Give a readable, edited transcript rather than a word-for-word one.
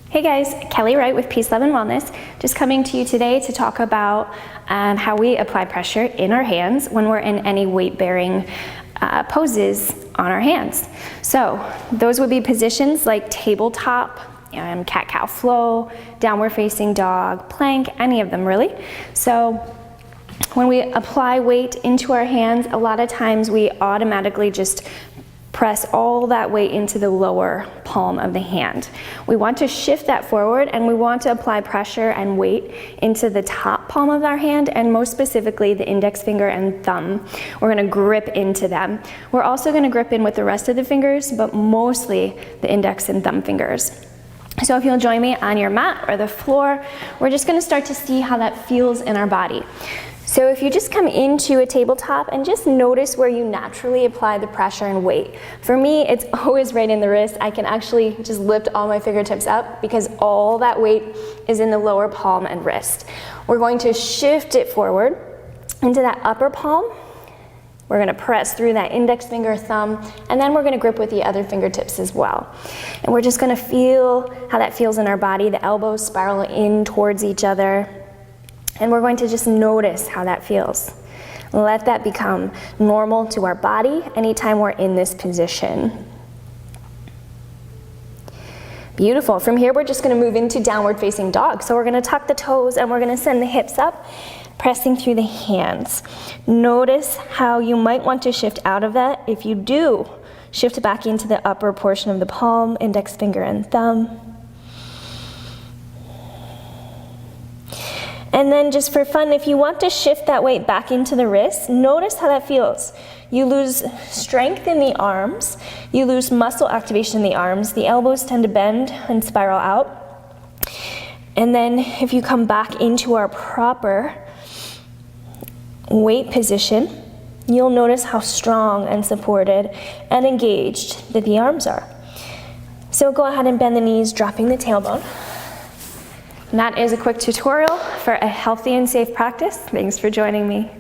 Hey guys, Kelly Wright with Peace, Love, and Wellness. Just coming to you today to talk about how we apply pressure in our hands when we're in any weight-bearing poses on our hands. So those would be positions like tabletop, cat-cow flow, downward facing dog, plank, any of them really. So when we apply weight into our hands, a lot of times we automatically just press all that weight into the lower palm of the hand. We want to shift that forward, and we want to apply pressure and weight into the top palm of our hand, and most specifically the index finger and thumb. We're going to grip into them. We're also going to grip in with the rest of the fingers, but mostly the index and thumb fingers. So if you'll join me on your mat or the floor, we're just going to start to see how that feels in our body. So if you just come into a tabletop and just notice where you naturally apply the pressure and weight. For me, it's always right in the wrist. I can actually just lift all my fingertips up because all that weight is in the lower palm and wrist. We're going to shift it forward into that upper palm. We're going to press through that index finger, thumb, and then we're going to grip with the other fingertips as well. And we're just going to feel how that feels in our body. The elbows spiral in towards each other. And we're going to just notice how that feels. Let that become normal to our body anytime we're in this position. Beautiful. From here, we're just going to move into downward facing dog. So we're going to tuck the toes and we're going to send the hips up, pressing through the hands. Notice how you might want to shift out of that. If you do, shift back into the upper portion of the palm, index finger and thumb. And then just for fun, if you want to shift that weight back into the wrist, notice how that feels. You lose strength in the arms, you lose muscle activation in the arms, the elbows tend to bend and spiral out. And then if you come back into our proper weight position, you'll notice how strong and supported and engaged that the arms are. So go ahead and bend the knees, dropping the tailbone. And that is a quick tutorial for a healthy and safe practice. Thanks for joining me.